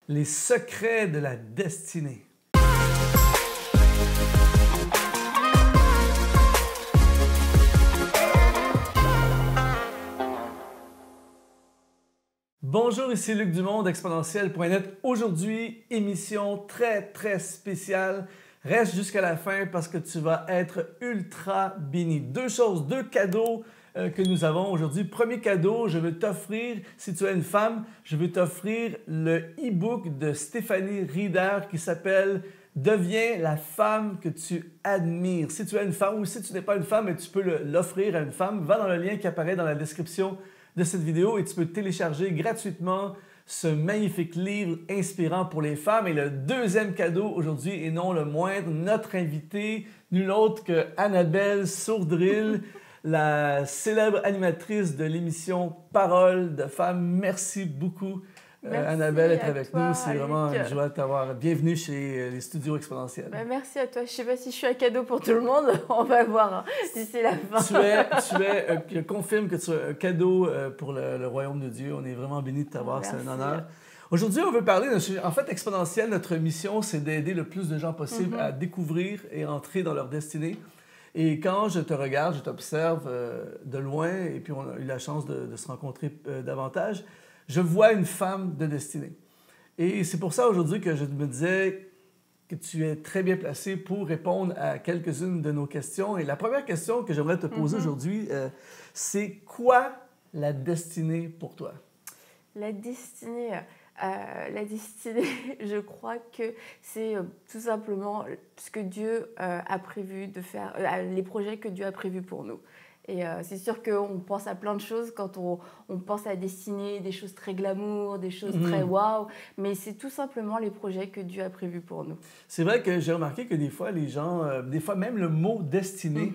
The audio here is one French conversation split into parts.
Les secrets de la destinée. Bonjour, ici Luc Dumont d'Exponentiel.net. Aujourd'hui, émission très spéciale. Reste jusqu'à la fin parce que tu vas être ultra béni. Deux cadeaux que nous avons aujourd'hui. Premier cadeau, je veux t'offrir, si tu es une femme, je veux t'offrir le e-book de Stéphanie Rieder qui s'appelle « Deviens la femme que tu admires ». Si tu es une femme ou si tu n'es pas une femme, tu peux l'offrir à une femme. Va dans le lien qui apparaît dans la description de cette vidéo et tu peux télécharger gratuitement ce magnifique livre inspirant pour les femmes. Et le deuxième cadeau aujourd'hui, et non le moindre, notre invitée, nulle autre que Annabelle Sourdril, la célèbre animatrice de l'émission Paroles de femmes. Merci beaucoup, Annabelle, d'être avec nous. C'est vraiment une joie de t'avoir. Bienvenue chez les studios exponentiels. Merci à toi. Je ne sais pas si je suis un cadeau pour tout le monde. On va voir si c'est la fin. Je confirme que tu es un cadeau pour le royaume de Dieu. On est vraiment bénis de t'avoir. C'est un honneur. Aujourd'hui, on veut parler d'un sujet. En fait, Exponentiel, notre mission, c'est d'aider le plus de gens possible à découvrir et entrer dans leur destinée. Et quand je te regarde, je t'observe de loin, et puis on a eu la chance de se rencontrer davantage, je vois une femme de destinée. Et c'est pour ça aujourd'hui que je me disais que tu es très bien placée pour répondre à quelques-unes de nos questions. Et la première question que j'aimerais te poser aujourd'hui, c'est quoi la destinée pour toi? La destinée, je crois que c'est tout simplement ce que Dieu a prévu de faire, les projets que Dieu a prévus pour nous. Et c'est sûr qu'on pense à plein de choses quand on pense à destinée, des choses très glamour, des choses très waouh, mais c'est tout simplement les projets que Dieu a prévus pour nous. C'est vrai que j'ai remarqué que des fois, les gens, des fois même le mot destinée,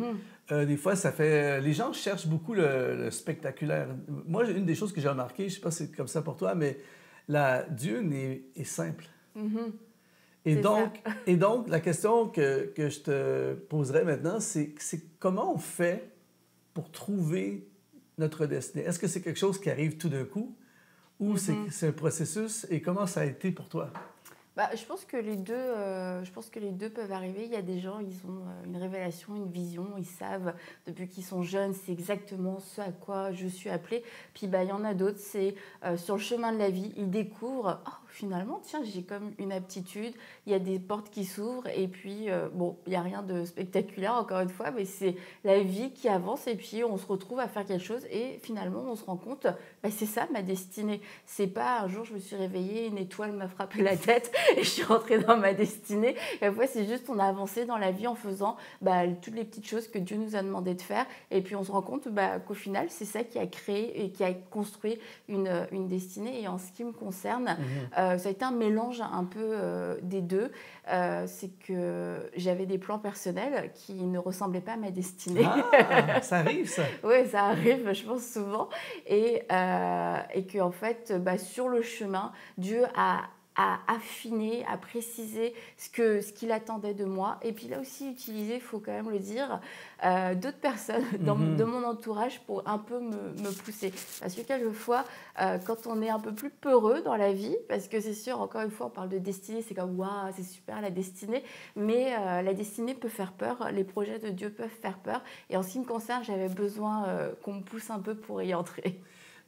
des fois, ça fait... Les gens cherchent beaucoup le spectaculaire. Moi, une des choses que j'ai remarqué, je ne sais pas si c'est comme ça pour toi, mais Dieu est simple. Et donc, la question que je te poserai maintenant, c'est comment on fait pour trouver notre destinée? Est-ce que c'est quelque chose qui arrive tout d'un coup ou c'est un processus? Et comment ça a été pour toi? Je pense que les deux peuvent arriver. Il y a des gens, ils ont une révélation, une vision, ils savent depuis qu'ils sont jeunes, c'est exactement ce à quoi je suis appelée. Puis il y en a d'autres, c'est sur le chemin de la vie, ils découvrent, oh, finalement, tiens, j'ai comme une aptitude, il y a des portes qui s'ouvrent et puis, bon, il n'y a rien de spectaculaire encore une fois, mais c'est la vie qui avance et puis on se retrouve à faire quelque chose et finalement on se rend compte, c'est ça ma destinée. C'est pas un jour je me suis réveillée, une étoile m'a frappé la tête et je suis rentrée dans ma destinée. Et après, c'est juste on a avancé dans la vie en faisant toutes les petites choses que Dieu nous a demandé de faire. Et puis, on se rend compte qu'au final, c'est ça qui a créé et qui a construit une destinée. Et en ce qui me concerne, ça a été un mélange un peu des deux. C'est que j'avais des plans personnels qui ne ressemblaient pas à ma destinée. Ah, ça arrive, ça? Oui, ça arrive, je pense souvent. Et qu'en fait, sur le chemin, Dieu a affiner, à préciser ce qu'il attendait de moi. Et puis là aussi, utiliser, il faut quand même le dire, d'autres personnes de mon entourage pour un peu me pousser. Parce que quelquefois, quand on est un peu plus peureux dans la vie, parce que c'est sûr, encore une fois, on parle de destinée, c'est comme « waouh, c'est super la destinée », mais la destinée peut faire peur, les projets de Dieu peuvent faire peur. Et en ce qui me concerne, j'avais besoin qu'on me pousse un peu pour y entrer.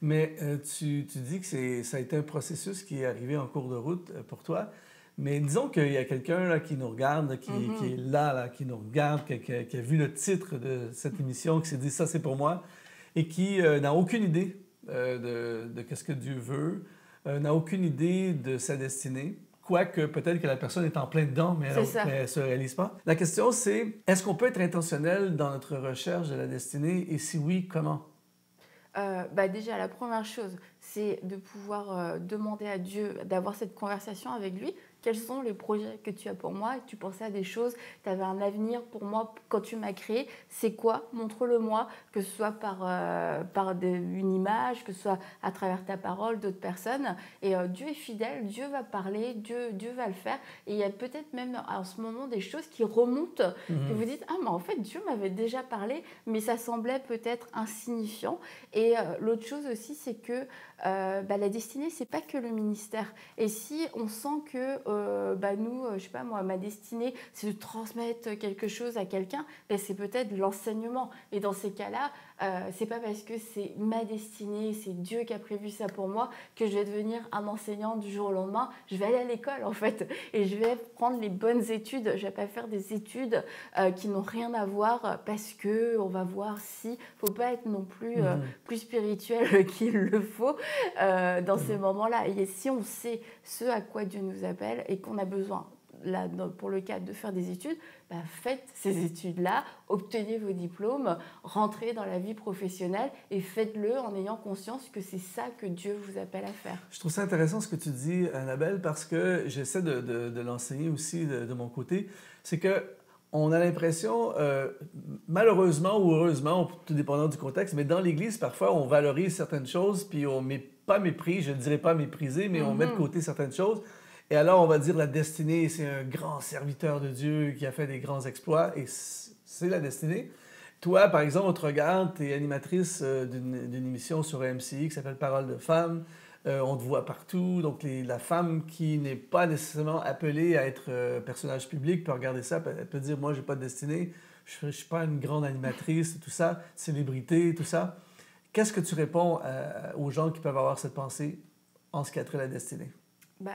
Mais tu dis que ça a été un processus qui est arrivé en cours de route pour toi. Mais disons qu'il y a quelqu'un qui nous regarde, qui est là, qui nous regarde, qui a vu le titre de cette émission, qui s'est dit « ça, c'est pour moi » et qui n'a aucune idée de qu'est-ce que Dieu veut, n'a aucune idée de sa destinée. Quoique peut-être que la personne est en plein dedans, mais elle ne se réalise pas. La question, c'est est-ce qu'on peut être intentionnel dans notre recherche de la destinée et si oui, comment? Déjà, la première chose, c'est de pouvoir demander à Dieu, d'avoir cette conversation avec lui. Quels sont les projets que tu as pour moi? Tu pensais à des choses, tu avais un avenir pour moi quand tu m'as créé. C'est quoi? Montre-le-moi, que ce soit par une image, que ce soit à travers ta parole, d'autres personnes. Et Dieu est fidèle, Dieu va parler, Dieu va le faire. Et il y a peut-être même en ce moment des choses qui remontent, que vous dites « Ah, mais en fait, Dieu m'avait déjà parlé, mais ça semblait peut-être insignifiant. » Et l'autre chose aussi, c'est que la destinée, c'est pas que le ministère. Et si on sent que nous, je sais pas moi, ma destinée, c'est de transmettre quelque chose à quelqu'un, c'est peut-être l'enseignement. Et dans ces cas-là, c'est pas parce que c'est ma destinée, c'est Dieu qui a prévu ça pour moi, que je vais devenir un enseignant du jour au lendemain. Je vais aller à l'école en fait, et je vais prendre les bonnes études. Je vais pas faire des études qui n'ont rien à voir parce que on va voir si. Faut pas être non plus plus spirituel qu'il le faut dans ces moments-là. Et si on sait ce à quoi Dieu nous appelle et qu'on a besoin, là, pour le cas de faire des études, faites ces études-là, obtenez vos diplômes, rentrez dans la vie professionnelle et faites-le en ayant conscience que c'est ça que Dieu vous appelle à faire. Je trouve ça intéressant ce que tu dis, Annabelle, parce que j'essaie de l'enseigner aussi de mon côté. C'est que on a l'impression, malheureusement ou heureusement, tout dépendant du contexte, mais dans l'Église, parfois, on valorise certaines choses, puis on met pas mépris, je ne dirais pas mépriser, mais on met de côté certaines choses. Et alors, on va dire la destinée, c'est un grand serviteur de Dieu qui a fait des grands exploits, et c'est la destinée. Toi, par exemple, on te regarde, tu es animatrice d'une émission sur MCI qui s'appelle Parole de femmes. On te voit partout. Donc, la femme qui n'est pas nécessairement appelée à être personnage public peut regarder ça, elle peut dire, moi, je n'ai pas de destinée, je ne suis pas une grande animatrice, tout ça, célébrité, tout ça. Qu'est-ce que tu réponds aux gens qui peuvent avoir cette pensée en ce qui a trait à la destinée?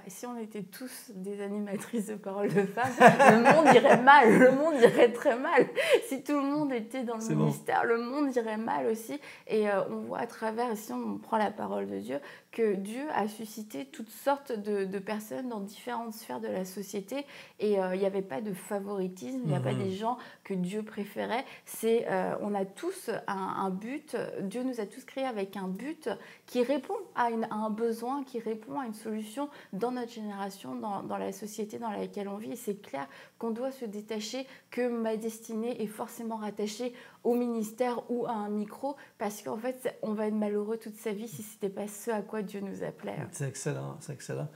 Si on était tous des animatrices de Parole de femmes, le monde irait mal, le monde irait très mal. Si tout le monde était dans le ministère, le monde irait mal aussi. Et on voit à travers, si on prend la parole de Dieu, que Dieu a suscité toutes sortes de personnes dans différentes sphères de la société. Et il n'y avait pas de favoritisme, il n'y a pas des gens que Dieu préférait. On a tous un but, Dieu nous a tous créés avec un but qui répond à un besoin, qui répond à une solution dans notre génération, dans la société dans laquelle on vit. Et c'est clair qu'on doit se détacher, que ma destinée est forcément rattachée au ministère ou à un micro, parce qu'en fait, on va être malheureux toute sa vie si ce n'était pas ce à quoi Dieu nous appelait. C'est excellent, c'est excellent.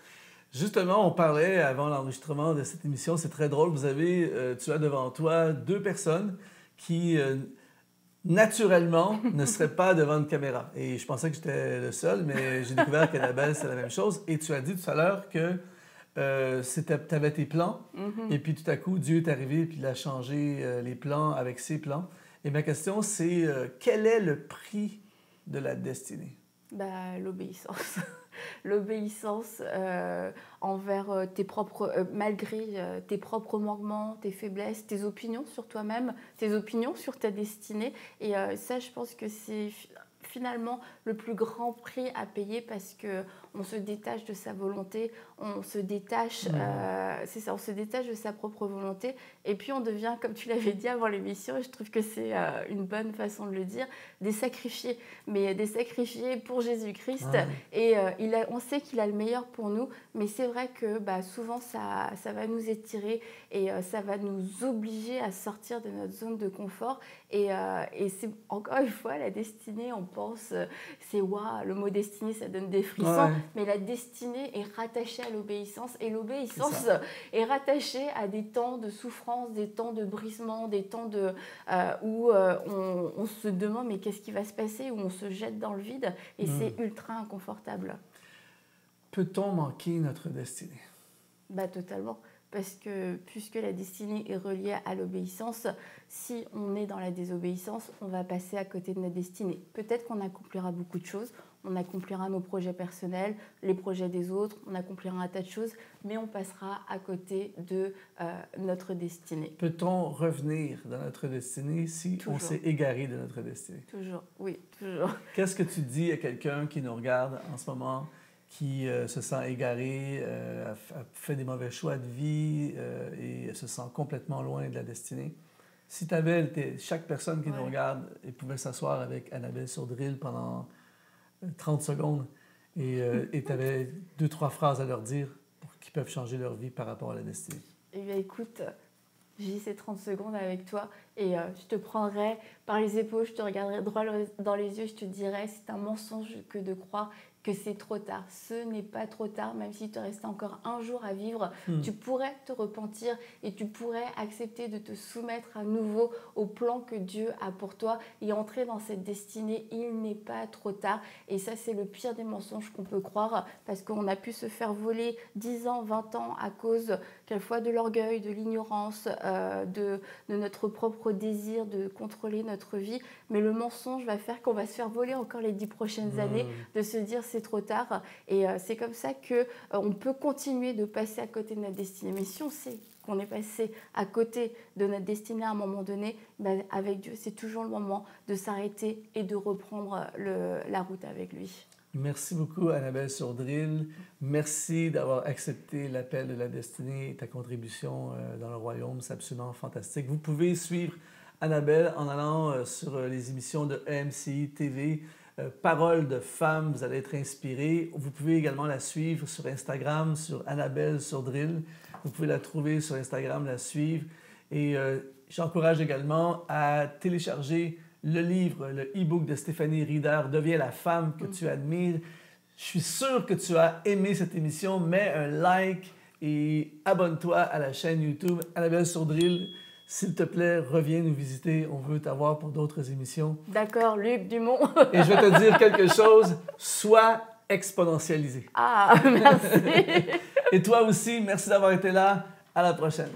Justement, on parlait avant l'enregistrement de cette émission, c'est très drôle, tu as devant toi deux personnes qui... naturellement, ne serait pas devant une caméra. Et je pensais que j'étais le seul, mais j'ai découvert qu'Annabelle, c'est la même chose. Et tu as dit tout à l'heure que tu avais tes plans, et puis tout à coup, Dieu est arrivé, puis il a changé les plans avec ses plans. Et ma question, c'est quel est le prix de la destinée? L'obéissance. L'obéissance envers tes propres, malgré tes propres manquements, tes faiblesses, tes opinions sur toi-même, tes opinions sur ta destinée. Et ça, je pense que c'est finalement le plus grand prix à payer, parce qu'on se détache de sa volonté, on se détache, c'est ça, on se détache de sa propre volonté, et puis on devient, comme tu l'avais dit avant l'émission, et je trouve que c'est une bonne façon de le dire, des sacrifiés, mais des sacrifiés pour Jésus-Christ. Et on sait qu'il a le meilleur pour nous, mais c'est vrai que souvent ça va nous étirer, et ça va nous obliger à sortir de notre zone de confort, et c'est encore une fois la destinée, on pense, c'est waouh, le mot destinée, ça donne des frissons, mais la destinée est rattachée à l'obéissance, et l'obéissance est rattachée à des temps de souffrance, des temps de brisement, des temps où on se demande mais qu'est-ce qui va se passer, où on se jette dans le vide, et c'est ultra inconfortable. Peut-on manquer notre destinée? Totalement. Parce que puisque la destinée est reliée à l'obéissance, si on est dans la désobéissance, on va passer à côté de notre destinée. Peut-être qu'on accomplira beaucoup de choses, on accomplira nos projets personnels, les projets des autres, on accomplira un tas de choses, mais on passera à côté de notre destinée. Peut-on revenir dans notre destinée si on s'est égaré de notre destinée? Toujours, oui, toujours. Qu'est-ce que tu dis à quelqu'un qui nous regarde en ce moment, qui se sent égaré, a fait des mauvais choix de vie et se sent complètement loin de la destinée? Si tu avais, chaque personne qui nous regarde et pouvait s'asseoir avec Annabelle Sourdril pendant 30 secondes et tu avais 2-3 phrases à leur dire pour qu'ils peuvent changer leur vie par rapport à la destinée. Eh bien, écoute, j'ai ces 30 secondes avec toi et je te prendrai par les épaules, je te regarderai droit dans les yeux, je te dirai c'est un mensonge que de croire que c'est trop tard. Ce n'est pas trop tard, même si tu restais encore un jour à vivre, tu pourrais te repentir et tu pourrais accepter de te soumettre à nouveau au plan que Dieu a pour toi et entrer dans cette destinée. Il n'est pas trop tard. Et ça, c'est le pire des mensonges qu'on peut croire parce qu'on a pu se faire voler 10 ans, 20 ans à cause quelquefois de l'orgueil, de l'ignorance, de notre propre désir de contrôler notre vie. Mais le mensonge va faire qu'on va se faire voler encore les 10 prochaines années, de se dire c'est trop tard. Et c'est comme ça qu'on peut continuer de passer à côté de notre destinée. Mais si on sait qu'on est passé à côté de notre destinée à un moment donné, ben avec Dieu, c'est toujours le moment de s'arrêter et de reprendre la route avec lui. Merci beaucoup, Annabelle Sourdril. Merci d'avoir accepté l'appel de la destinée et ta contribution dans le royaume. C'est absolument fantastique. Vous pouvez suivre Annabelle en allant sur les émissions de EMCI TV, Paroles de femmes, vous allez être inspiré. Vous pouvez également la suivre sur Instagram, sur Annabelle Sourdril. Vous pouvez la trouver sur Instagram, la suivre. Et j'encourage également à télécharger le livre, le e-book de Stéphanie Rieder, « Deviens la femme que tu admires ». Je suis sûr que tu as aimé cette émission. Mets un like et abonne-toi à la chaîne YouTube Annabelle Sourdril. S'il te plaît, reviens nous visiter. On veut t'avoir pour d'autres émissions. D'accord, Luc Dumont. Et je vais te dire quelque chose. Sois exponentialisé. Ah, merci. Et toi aussi, merci d'avoir été là. À la prochaine.